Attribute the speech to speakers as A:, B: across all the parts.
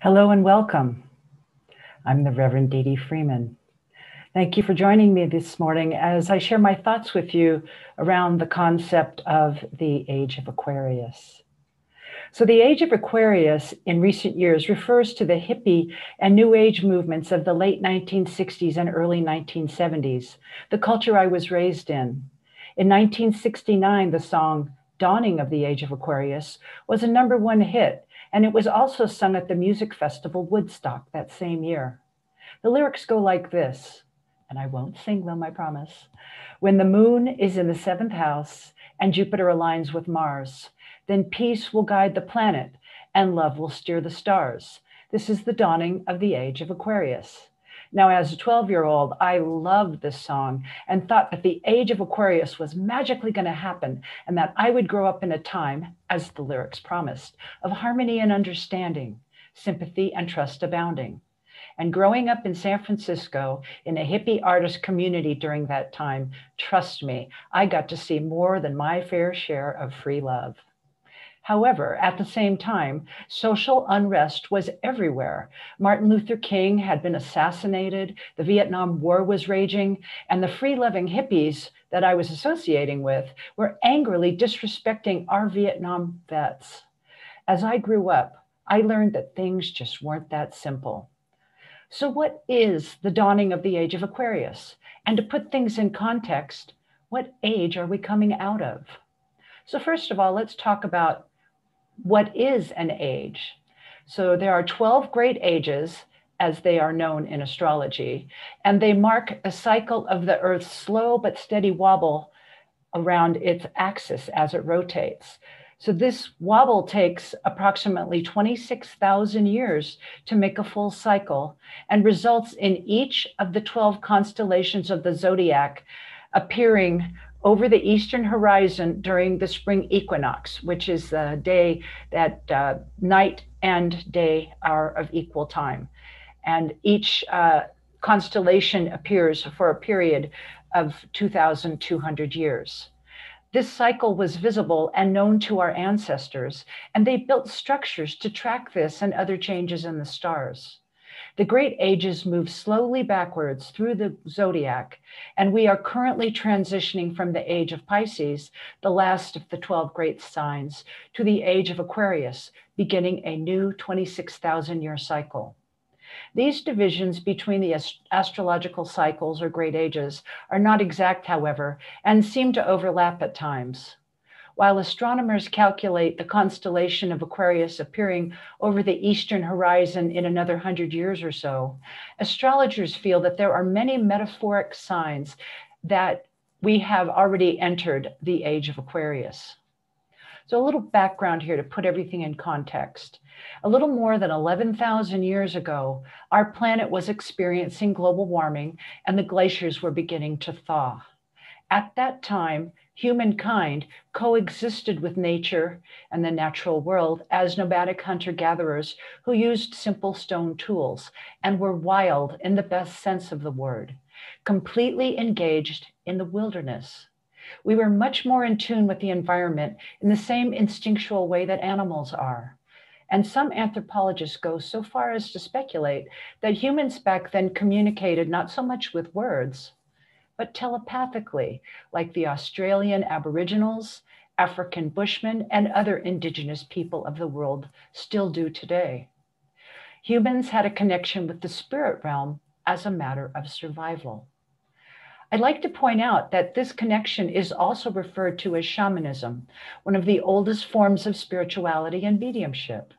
A: Hello and welcome. I'm the Reverend Dee Dee Freeman. Thank you for joining me this morning as I share my thoughts with you around the concept of the Age of Aquarius. So the Age of Aquarius in recent years refers to the hippie and New Age movements of the late 1960s and early 1970s, the culture I was raised in. In 1969, the song Dawning of the Age of Aquarius was a #1 hit, and it was also sung at the music festival Woodstock that same year. The lyrics go like this, and I won't sing them, I promise. When the moon is in the 7th house and Jupiter aligns with Mars, then peace will guide the planet and love will steer the stars. This is the dawning of the Age of Aquarius. Now, as a 12-year-old, I loved this song and thought that the Age of Aquarius was magically going to happen and that I would grow up in a time, as the lyrics promised, of harmony and understanding, sympathy and trust abounding. And growing up in San Francisco in a hippie artist community during that time, trust me, I got to see more than my fair share of free love. However, at the same time, social unrest was everywhere. Martin Luther King had been assassinated, the Vietnam War was raging, and the free-loving hippies that I was associating with were angrily disrespecting our Vietnam vets. As I grew up, I learned that things just weren't that simple. So what is the dawning of the Age of Aquarius? And to put things in context, what age are we coming out of? So first of all, let's talk about what is an age? So there are 12 great ages, as they are known in astrology, and they mark a cycle of the Earth's slow but steady wobble around its axis as it rotates. So this wobble takes approximately 26,000 years to make a full cycle and results in each of the 12 constellations of the zodiac appearing over the eastern horizon during the spring equinox, which is the day that night and day are of equal time. And each constellation appears for a period of 2,200 years. This cycle was visible and known to our ancestors, and they built structures to track this and other changes in the stars. The great ages move slowly backwards through the zodiac, and we are currently transitioning from the age of Pisces, the last of the 12 great signs, to the age of Aquarius, beginning a new 26,000-year cycle. These divisions between the astrological cycles or great ages are not exact, however, and seem to overlap at times. While astronomers calculate the constellation of Aquarius appearing over the eastern horizon in another 100 years or so, astrologers feel that there are many metaphoric signs that we have already entered the age of Aquarius. So a little background here to put everything in context. A little more than 11,000 years ago, our planet was experiencing global warming and the glaciers were beginning to thaw. At that time, humankind coexisted with nature and the natural world as nomadic hunter-gatherers who used simple stone tools and were wild in the best sense of the word, completely engaged in the wilderness. We were much more in tune with the environment in the same instinctual way that animals are. And some anthropologists go so far as to speculate that humans back then communicated not so much with words, but telepathically, like the Australian Aboriginals, African Bushmen, and other indigenous people of the world still do today. Humans had a connection with the spirit realm as a matter of survival. I'd like to point out that this connection is also referred to as shamanism, one of the oldest forms of spirituality and mediumship.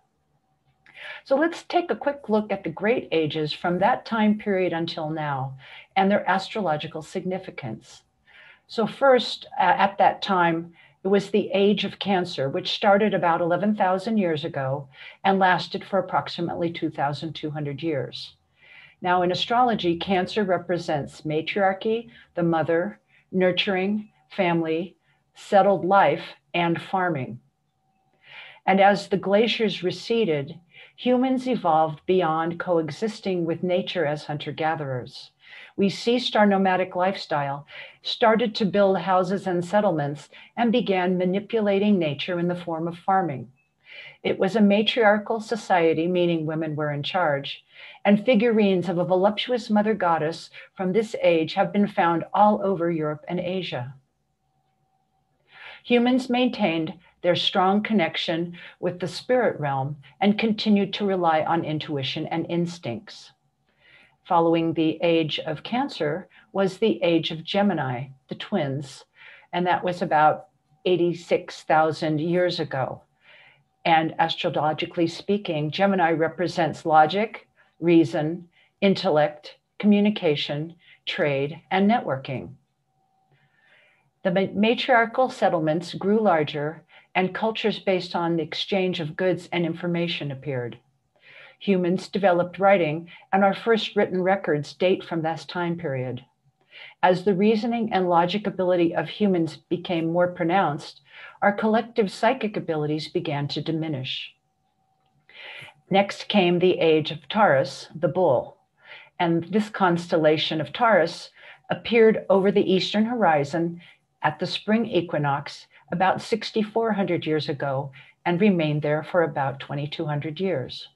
A: So let's take a quick look at the great ages from that time period until now and their astrological significance. So first, at that time, it was the age of Cancer, which started about 11,000 years ago and lasted for approximately 2,200 years. Now, in astrology, Cancer represents matriarchy, the mother, nurturing, family, settled life, and farming. And as the glaciers receded, humans evolved beyond coexisting with nature as hunter-gatherers. We ceased our nomadic lifestyle, started to build houses and settlements, and began manipulating nature in the form of farming. It was a matriarchal society, meaning women were in charge, and figurines of a voluptuous mother goddess from this age have been found all over Europe and Asia. Humans maintained their strong connection with the spirit realm and continued to rely on intuition and instincts. Following the age of Cancer was the age of Gemini, the twins, and that was about 86,000 years ago. And astrologically speaking, Gemini represents logic, reason, intellect, communication, trade, and networking. The matriarchal settlements grew larger, and cultures based on the exchange of goods and information appeared. Humans developed writing, and our first written records date from this time period. As the reasoning and logic ability of humans became more pronounced, our collective psychic abilities began to diminish. Next came the age of Taurus, the bull, and this constellation of Taurus appeared over the eastern horizon at the spring equinox about 6,400 years ago and remained there for about 2,200 years.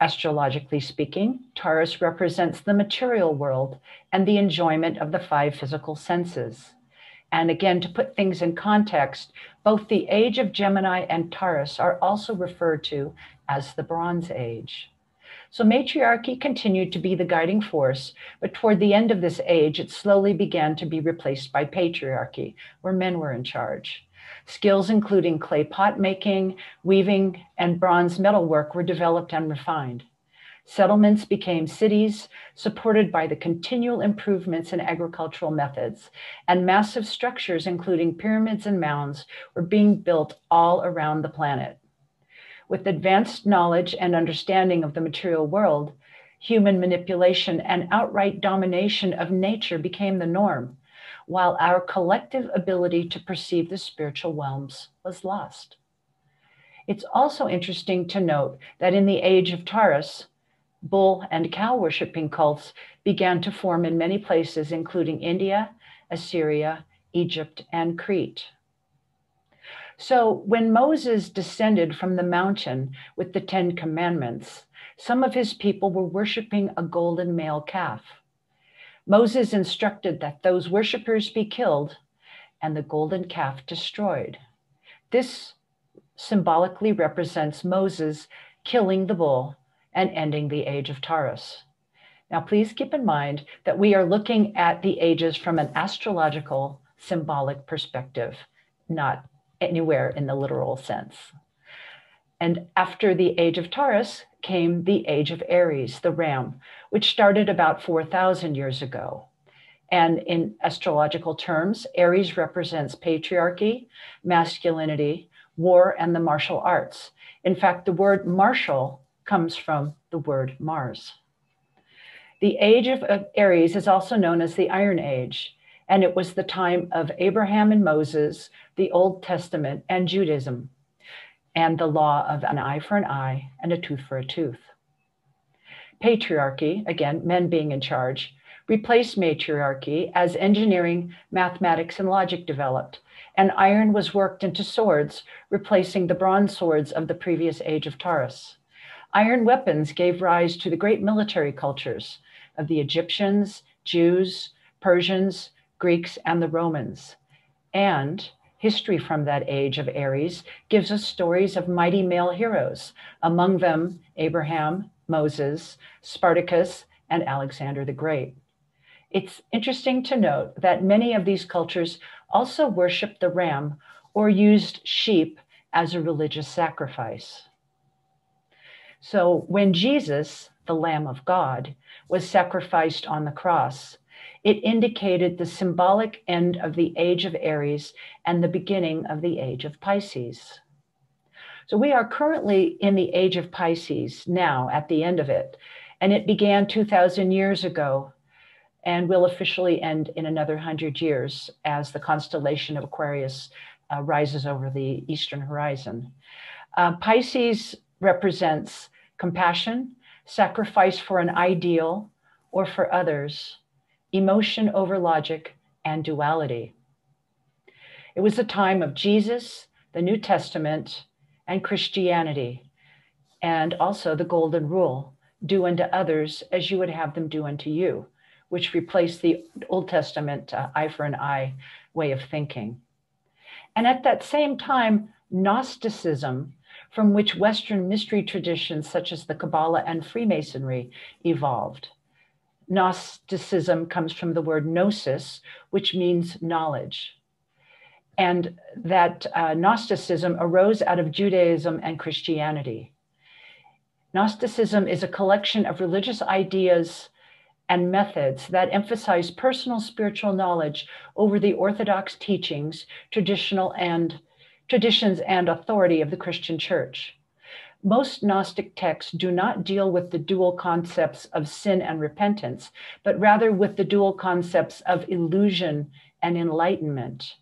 A: Astrologically speaking, Taurus represents the material world and the enjoyment of the five physical senses. And again, to put things in context, both the age of Gemini and Taurus are also referred to as the Bronze Age. So matriarchy continued to be the guiding force, but toward the end of this age, it slowly began to be replaced by patriarchy, where men were in charge. Skills including clay pot making, weaving, and bronze metalwork were developed and refined. Settlements became cities, supported by the continual improvements in agricultural methods, and massive structures, including pyramids and mounds, were being built all around the planet. With advanced knowledge and understanding of the material world, human manipulation and outright domination of nature became the norm, while our collective ability to perceive the spiritual realms was lost. It's also interesting to note that in the age of Taurus, bull and cow worshiping cults began to form in many places, including India, Assyria, Egypt, and Crete. So when Moses descended from the mountain with the 10 Commandments, some of his people were worshiping a golden male calf. Moses instructed that those worshipers be killed and the golden calf destroyed. This symbolically represents Moses killing the bull and ending the age of Taurus. Now, please keep in mind that we are looking at the ages from an astrological, symbolic perspective, not anywhere in the literal sense. And after the age of Taurus came the age of Aries, the ram, which started about 4,000 years ago. And in astrological terms, Aries represents patriarchy, masculinity, war, and the martial arts. In fact, the word martial comes from the word Mars. The age of Aries is also known as the Iron Age, and it was the time of Abraham and Moses, the Old Testament, and Judaism, and the law of an eye for an eye and a tooth for a tooth. Patriarchy, again, men being in charge, replaced matriarchy as engineering, mathematics, and logic developed, and iron was worked into swords, replacing the bronze swords of the previous age of Taurus. Iron weapons gave rise to the great military cultures of the Egyptians, Jews, Persians, Greeks, and the Romans. And history from that age of Aries gives us stories of mighty male heroes, among them Abraham, Moses, Spartacus, and Alexander the Great. It's interesting to note that many of these cultures also worshiped the ram or used sheep as a religious sacrifice. So when Jesus, the Lamb of God, was sacrificed on the cross, it indicated the symbolic end of the age of Aries and the beginning of the age of Pisces. So we are currently in the age of Pisces now, at the end of it, and it began 2,000 years ago and will officially end in another 100 years as the constellation of Aquarius rises over the eastern horizon. Pisces represents compassion, sacrifice for an ideal or for others, emotion over logic, and duality. It was a time of Jesus, the New Testament, and Christianity, and also the golden rule, do unto others as you would have them do unto you, which replaced the Old Testament eye for an eye way of thinking. And at that same time, Gnosticism, from which Western mystery traditions such as the Kabbalah and Freemasonry evolved. Gnosticism comes from the word gnosis, which means knowledge. And that Gnosticism arose out of Judaism and Christianity. Gnosticism is a collection of religious ideas and methods that emphasize personal spiritual knowledge over the orthodox teachings, traditions and authority of the Christian Church. Most Gnostic texts do not deal with the dual concepts of sin and repentance, but rather with the dual concepts of illusion and enlightenment.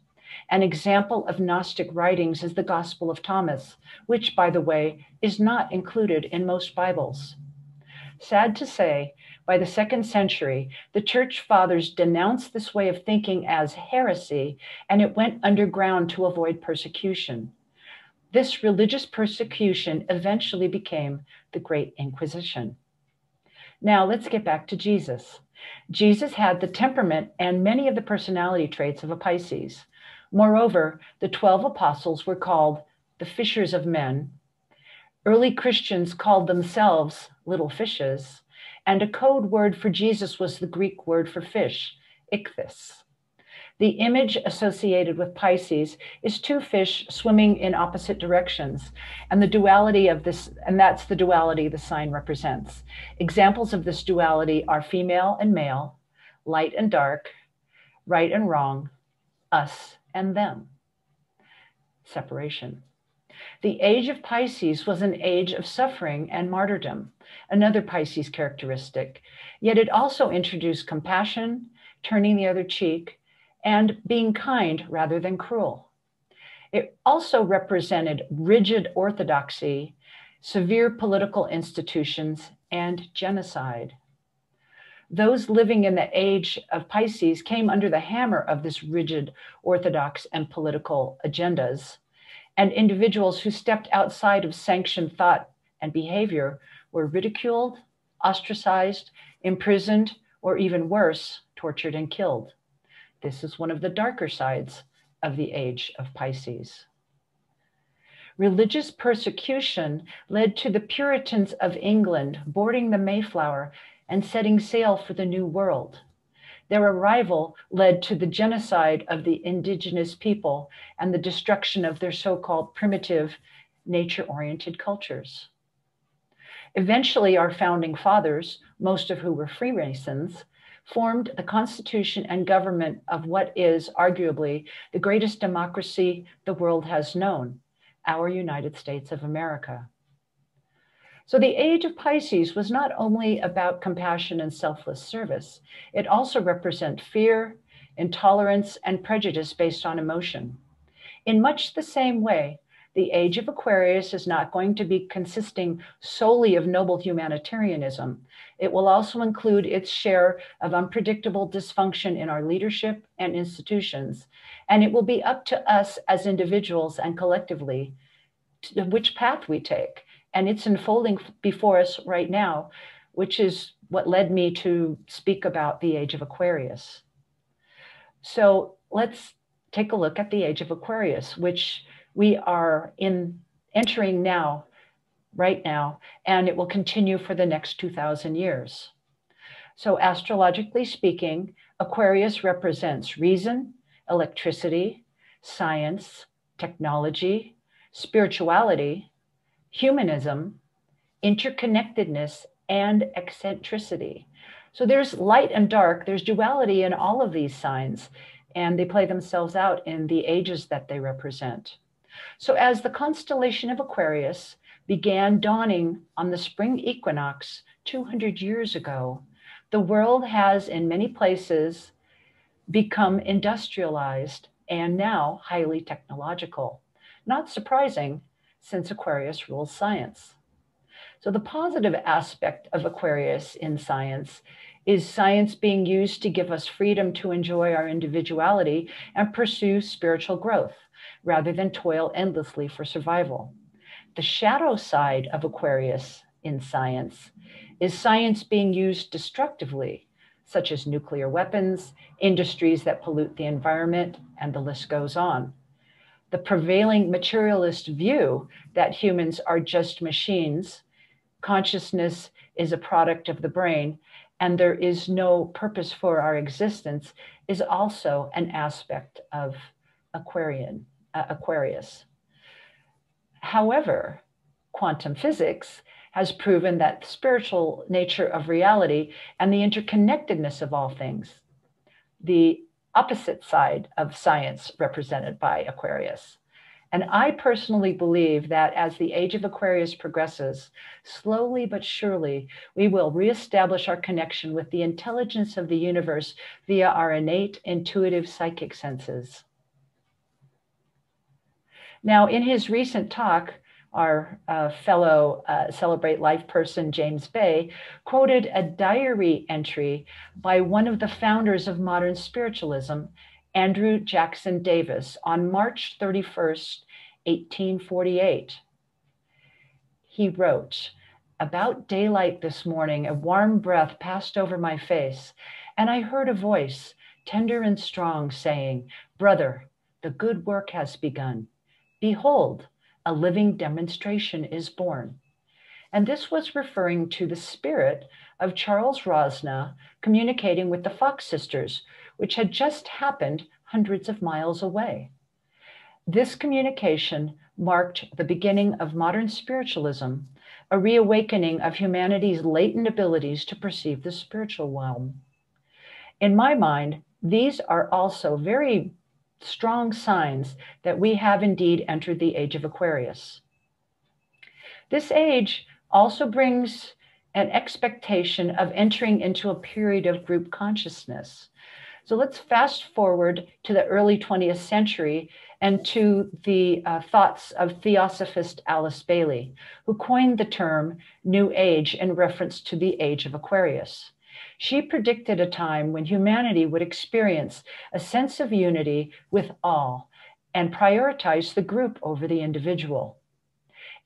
A: An example of Gnostic writings is the Gospel of Thomas, which, by the way, is not included in most Bibles. Sad to say, by the 2nd century, the Church Fathers denounced this way of thinking as heresy, and it went underground to avoid persecution. This religious persecution eventually became the Great Inquisition. Now let's get back to Jesus. Jesus had the temperament and many of the personality traits of a Pisces. Moreover, the 12 apostles were called the fishers of men. Early Christians called themselves little fishes, and a code word for Jesus was the Greek word for fish, ichthys. The image associated with Pisces is two fish swimming in opposite directions, and the duality of this, and that's the duality the sign represents. Examples of this duality are female and male, light and dark, right and wrong, us and them. Separation. The age of Pisces was an age of suffering and martyrdom, another Pisces characteristic, yet it also introduced compassion, turning the other cheek, and being kind rather than cruel. It also represented rigid orthodoxy, severe political institutions, and genocide. Those living in the age of Pisces came under the hammer of this rigid orthodox and political agendas, and individuals who stepped outside of sanctioned thought and behavior were ridiculed, ostracized, imprisoned, or even worse, tortured and killed. This is one of the darker sides of the age of Pisces. Religious persecution led to the Puritans of England boarding the Mayflower and setting sail for the New World. Their arrival led to the genocide of the indigenous people and the destruction of their so-called primitive, nature-oriented cultures. Eventually, our founding fathers, most of who were Freemasons, formed the constitution and government of what is arguably the greatest democracy the world has known, our United States of America. So the age of Pisces was not only about compassion and selfless service, it also represents fear, intolerance, and prejudice based on emotion. In much the same way, the age of Aquarius is not going to be consisting solely of noble humanitarianism. It will also include its share of unpredictable dysfunction in our leadership and institutions, and it will be up to us as individuals and collectively to which path we take. And it's unfolding before us right now, which is what led me to speak about the age of Aquarius. So let's take a look at the age of Aquarius, which we are entering now, right now, and it will continue for the next 2,000 years. So astrologically speaking, Aquarius represents reason, electricity, science, technology, spirituality, humanism, interconnectedness, and eccentricity. So there's light and dark, there's duality in all of these signs, and they play themselves out in the ages that they represent. So as the constellation of Aquarius began dawning on the spring equinox 200 years ago, the world has in many places become industrialized and now highly technological. Not surprising, since Aquarius rules science. So the positive aspect of Aquarius in science is science being used to give us freedom to enjoy our individuality and pursue spiritual growth, rather than toil endlessly for survival. The shadow side of Aquarius in science is science being used destructively, such as nuclear weapons, industries that pollute the environment, and the list goes on. The prevailing materialist view that humans are just machines, consciousness is a product of the brain, and there is no purpose for our existence is also an aspect of Aquarius. However, quantum physics has proven that the spiritual nature of reality and the interconnectedness of all things, the opposite side of science represented by Aquarius. And I personally believe that as the age of Aquarius progresses, slowly but surely, we will reestablish our connection with the intelligence of the universe via our innate intuitive psychic senses. Now, in his recent talk, our fellow Celebrate Life person, James Bay, quoted a diary entry by one of the founders of modern spiritualism, Andrew Jackson Davis, on March 31st, 1848. He wrote, "About daylight this morning, a warm breath passed over my face, and I heard a voice, tender and strong, saying, 'Brother, the good work has begun. Behold, a living demonstration is born.'" And this was referring to the spirit of Charles Rosna communicating with the Fox sisters, which had just happened hundreds of miles away. This communication marked the beginning of modern spiritualism, a reawakening of humanity's latent abilities to perceive the spiritual realm. In my mind, these are also very strong signs that we have indeed entered the age of Aquarius. This age also brings an expectation of entering into a period of group consciousness. So let's fast forward to the early 20th century and to the thoughts of Theosophist Alice Bailey, who coined the term New Age in reference to the age of Aquarius. She predicted a time when humanity would experience a sense of unity with all and prioritize the group over the individual.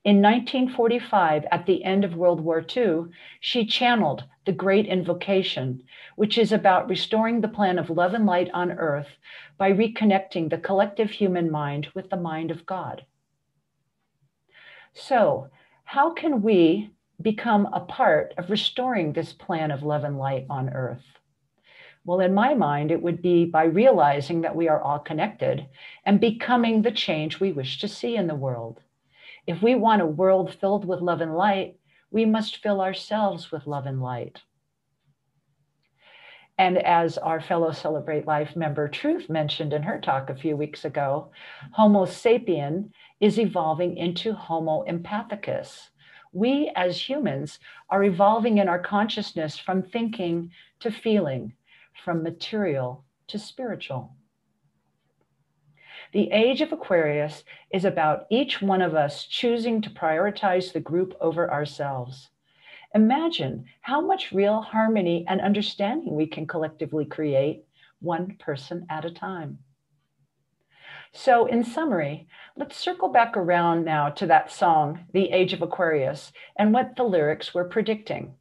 A: In 1945, at the end of World War II, she channeled the Great Invocation, which is about restoring the plan of love and light on earth by reconnecting the collective human mind with the mind of God. So, how can we become a part of restoring this plan of love and light on earth? Well, in my mind, it would be by realizing that we are all connected and becoming the change we wish to see in the world. If we want a world filled with love and light, we must fill ourselves with love and light. And as our fellow Celebrate Life member Truth mentioned in her talk a few weeks ago, Homo sapien is evolving into Homo empathicus. We as humans are evolving in our consciousness from thinking to feeling, from material to spiritual. The age of Aquarius is about each one of us choosing to prioritize the group over ourselves. Imagine how much real harmony and understanding we can collectively create, one person at a time. So in summary, let's circle back around now to that song, The Age of Aquarius, and what the lyrics were predicting.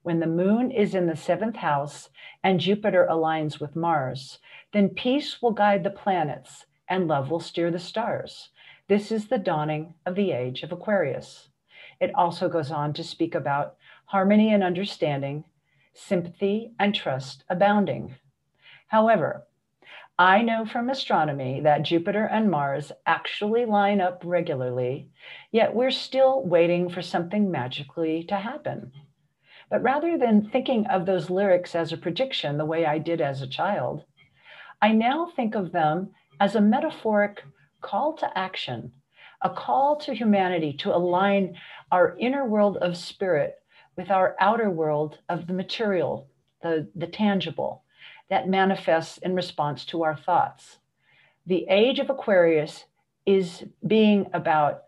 A: When the moon is in the 7th house and Jupiter aligns with Mars, then peace will guide the planets and love will steer the stars. This is the dawning of the age of Aquarius. It also goes on to speak about harmony and understanding, sympathy and trust abounding. However, I know from astronomy that Jupiter and Mars actually line up regularly, yet we're still waiting for something magically to happen. But rather than thinking of those lyrics as a prediction the way I did as a child, I now think of them as a metaphoric call to action, a call to humanity to align our inner world of spirit with our outer world of the material, the tangible, that manifests in response to our thoughts. The age of Aquarius is being about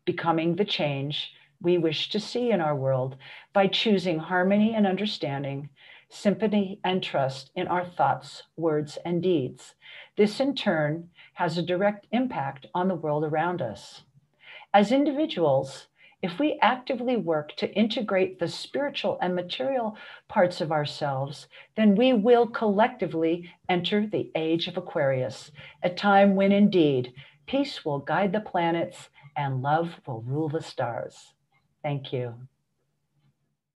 A: becoming the change we wish to see in our world by choosing harmony and understanding, sympathy and trust in our thoughts, words, and deeds. This in turn has a direct impact on the world around us. As individuals, if we actively work to integrate the spiritual and material parts of ourselves, then we will collectively enter the Age of Aquarius, a time when indeed peace will guide the planets and love will rule the stars. Thank you.